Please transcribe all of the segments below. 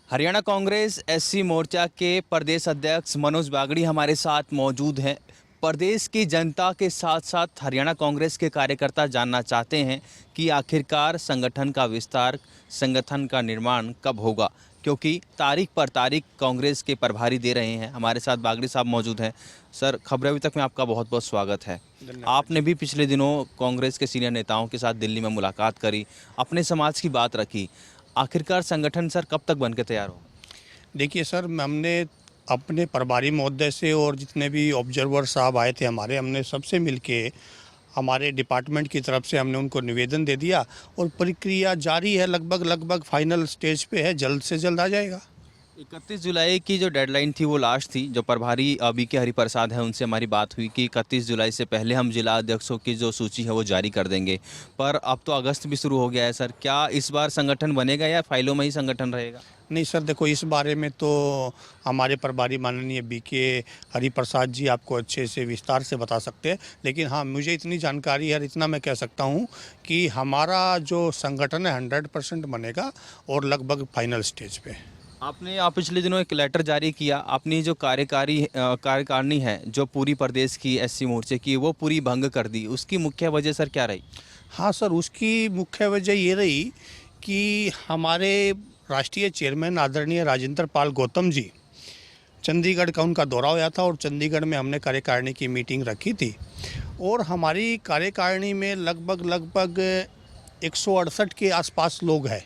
Haryana Congress SC मोर्चा के प्रदेश अध्यक्ष मनोज बागड़ी हमारे साथ मौजूद हैं। प्रदेश की जनता के साथ साथ हरियाणा कांग्रेस के कार्यकर्ता जानना चाहते हैं कि आखिरकार संगठन का विस्तार, संगठन का निर्माण कब होगा, क्योंकि तारीख पर तारीख कांग्रेस के प्रभारी दे रहे हैं। हमारे साथ बागड़ी साहब मौजूद हैं। सर, खबर अभी तक में आपका बहुत बहुत स्वागत है। आपने भी पिछले दिनों कांग्रेस के सीनियर नेताओं के साथ दिल्ली में मुलाकात करी, अपने समाज की बात रखी। आखिरकार संगठन सर कब तक बन के तैयार हो? देखिए सर, हमने अपने प्रभारी महोदय से और जितने भी ऑब्जर्वर साहब आए थे हमने सबसे मिलके हमारे डिपार्टमेंट की तरफ से हमने उनको निवेदन दे दिया और प्रक्रिया जारी है, लगभग फाइनल स्टेज पे है, जल्द से जल्द आ जाएगा। 31 जुलाई की जो डेडलाइन थी वो लास्ट थी। जो प्रभारी BK हरिप्रसाद हैं उनसे हमारी बात हुई कि 31 जुलाई से पहले हम जिला अध्यक्षों की जो सूची है वो जारी कर देंगे, पर अब तो अगस्त भी शुरू हो गया है। सर, क्या इस बार संगठन बनेगा या फाइलों में ही संगठन रहेगा? नहीं सर, देखो इस बारे में तो हमारे प्रभारी माननीय BK हरिप्रसाद जी आपको अच्छे से विस्तार से बता सकते हैं, लेकिन हाँ, मुझे इतनी जानकारी है, इतना मैं कह सकता हूँ कि हमारा जो संगठन है 100% बनेगा और लगभग फाइनल स्टेज पे। आपने पिछले दिनों एक लेटर जारी किया, अपनी जो कार्यकारिणी है जो पूरी प्रदेश की SC मोर्चे की, वो पूरी भंग कर दी। उसकी मुख्य वजह सर क्या रही? हाँ सर, उसकी मुख्य वजह ये रही कि हमारे राष्ट्रीय चेयरमैन आदरणीय राजेंद्र पाल गौतम जी, चंडीगढ़ का उनका दौरा हुआ था और चंडीगढ़ में हमने कार्यकारिणी की मीटिंग रखी थी और हमारी कार्यकारिणी में लगभग 168 के आसपास लोग हैं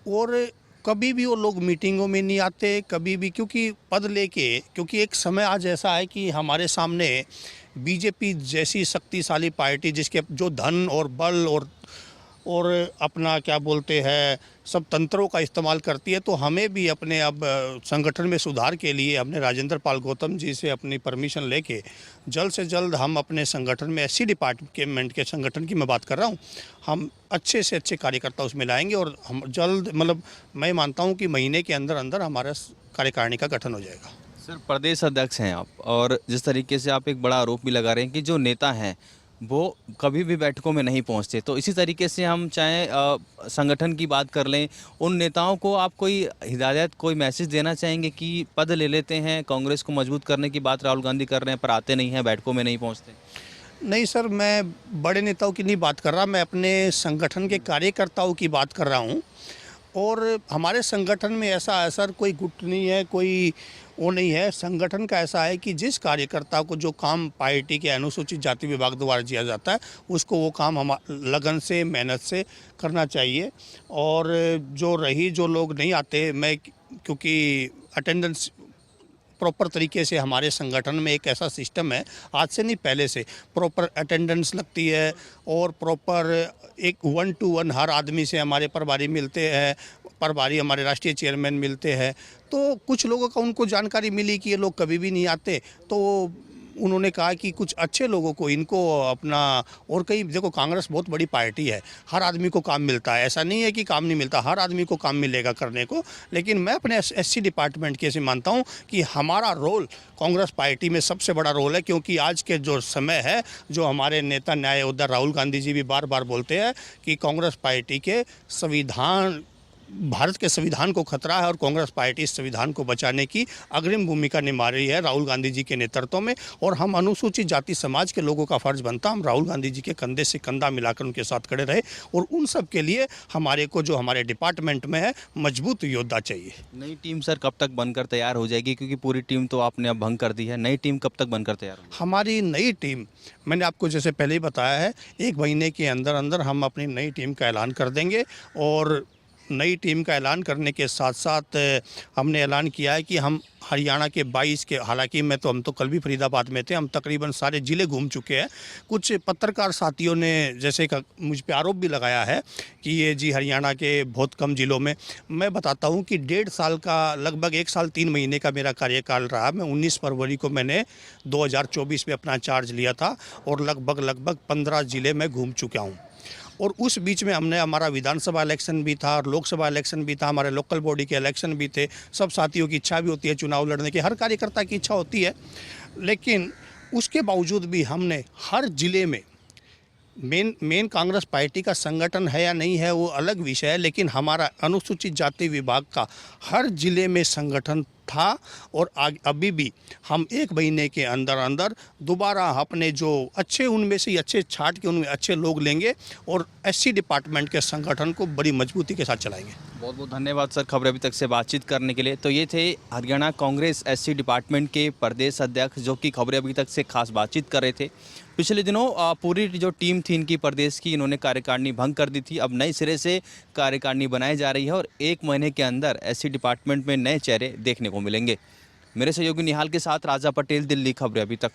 और कभी भी वो लोग मीटिंगों में नहीं आते, कभी भी, क्योंकि पद लेके, क्योंकि एक समय आज ऐसा है कि हमारे सामने बीजेपी जैसी शक्तिशाली पार्टी जिसके जो धन और बल और अपना क्या बोलते हैं सब तंत्रों का इस्तेमाल करती है, तो हमें भी अपने अब संगठन में सुधार के लिए हमने राजेंद्र पाल गौतम जी से अपनी परमिशन लेके जल्द से जल्द हम अपने संगठन में SC डिपार्टमेंट के संगठन की मैं बात कर रहा हूँ, हम अच्छे से अच्छे कार्यकर्ता उसमें लाएंगे और हम जल्द, मतलब मैं मानता हूँ कि महीने के अंदर अंदर हमारा कार्यकारिणी का गठन हो जाएगा। सर, प्रदेश अध्यक्ष हैं आप, और जिस तरीके से आप एक बड़ा आरोप भी लगा रहे हैं कि जो नेता हैं वो कभी भी बैठकों में नहीं पहुंचते, तो इसी तरीके से हम चाहे संगठन की बात कर लें, उन नेताओं को आप कोई हिदायत, कोई मैसेज देना चाहेंगे कि पद ले लेते हैं, कांग्रेस को मजबूत करने की बात राहुल गांधी कर रहे हैं, पर आते नहीं हैं, बैठकों में नहीं पहुंचते? नहीं सर, मैं बड़े नेताओं की नहीं बात कर रहा, मैं अपने संगठन के कार्यकर्ताओं की बात कर रहा हूँ। और हमारे संगठन में ऐसा है सर, कोई गुट नहीं है, कोई वो नहीं है। संगठन का ऐसा है कि जिस कार्यकर्ता को जो काम पार्टी के अनुसूचित जाति विभाग द्वारा दिया जाता है उसको वो काम हम लगन से, मेहनत से करना चाहिए। और जो लोग नहीं आते, मैं क्योंकि अटेंडेंस प्रॉपर तरीके से हमारे संगठन में एक ऐसा सिस्टम है, आज से नहीं पहले से प्रॉपर अटेंडेंस लगती है और प्रॉपर एक 1 to 1 हर आदमी से हमारे प्रभारी मिलते हैं, प्रभारी हमारे राष्ट्रीय चेयरमैन मिलते हैं। तो कुछ लोगों का उनको जानकारी मिली कि ये लोग कभी भी नहीं आते, तो उन्होंने कहा कि कुछ अच्छे लोगों को इनको अपना, और कई, देखो कांग्रेस बहुत बड़ी पार्टी है, हर आदमी को काम मिलता है, ऐसा नहीं है कि काम नहीं मिलता, हर आदमी को काम मिलेगा करने को। लेकिन मैं अपने SC डिपार्टमेंट के से मानता हूं कि हमारा रोल कांग्रेस पार्टी में सबसे बड़ा रोल है, क्योंकि आज के जो समय है, जो हमारे नेता न्याय योद्धा राहुल गांधी जी भी बार बार बोलते हैं कि कांग्रेस पार्टी के संविधान, भारत के संविधान को खतरा है और कांग्रेस पार्टी इस संविधान को बचाने की अग्रिम भूमिका निभा रही है राहुल गांधी जी के नेतृत्व में। और हम अनुसूचित जाति समाज के लोगों का फर्ज बनता, हम राहुल गांधी जी के कंधे से कंधा मिलाकर उनके साथ खड़े रहे और उन सब के लिए हमारे को, जो हमारे डिपार्टमेंट में है, मजबूत योद्धा चाहिए। नई टीम सर कब तक बनकर तैयार हो जाएगी, क्योंकि पूरी टीम तो आपने अब भंग कर दी है, नई टीम कब तक बनकर तैयार होगी? हमारी नई टीम, मैंने आपको जैसे पहले ही बताया है, 1 महीने के अंदर अंदर हम अपनी नई टीम का ऐलान कर देंगे। और नई टीम का ऐलान करने के साथ साथ हमने ऐलान किया है कि हम हरियाणा के 22 के, हालांकि हम तो कल भी फरीदाबाद में थे, हम तकरीबन सारे ज़िले घूम चुके हैं। कुछ पत्रकार साथियों ने जैसे मुझ पे आरोप भी लगाया है कि ये जी हरियाणा के बहुत कम ज़िलों में, मैं बताता हूँ कि 1.5 साल का, लगभग 1 साल 3 महीने का मेरा कार्यकाल रहा। मैं 19 फरवरी को मैंने 2024 में अपना चार्ज लिया था और लगभग 15 ज़िले में घूम चुका हूँ। और उस बीच में हमने, हमारा विधानसभा इलेक्शन भी था और लोकसभा इलेक्शन भी था, हमारे लोकल बॉडी के इलेक्शन भी थे। सब साथियों की इच्छा भी होती है चुनाव लड़ने की, हर कार्यकर्ता की इच्छा होती है, लेकिन उसके बावजूद भी हमने हर ज़िले में मेन कांग्रेस पार्टी का संगठन है या नहीं है वो अलग विषय है, लेकिन हमारा अनुसूचित जाति विभाग का हर जिले में संगठन था और अभी भी हम 1 महीने के अंदर अंदर दोबारा अपने जो अच्छे उनमें से अच्छे छांट के उनमें अच्छे लोग लेंगे और एससी डिपार्टमेंट के संगठन को बड़ी मजबूती के साथ चलाएंगे। बहुत बहुत धन्यवाद सर खबर अभी तक से बातचीत करने के लिए। तो ये थे हरियाणा कांग्रेस एससी डिपार्टमेंट के प्रदेश अध्यक्ष जो कि खबरें अभी तक से खास बातचीत कर रहे थे। पिछले दिनों पूरी जो टीम थी इनकी प्रदेश की, इन्होंने कार्यकारिणी भंग कर दी थी। अब नए सिरे से कार्यकारिणी बनाई जा रही है और 1 महीने के अंदर एससी डिपार्टमेंट में नए चेहरे देखने को मिलेंगे। मेरे सहयोगी निहाल के साथ राजा पटेल, दिल्ली खबरें अभी तक।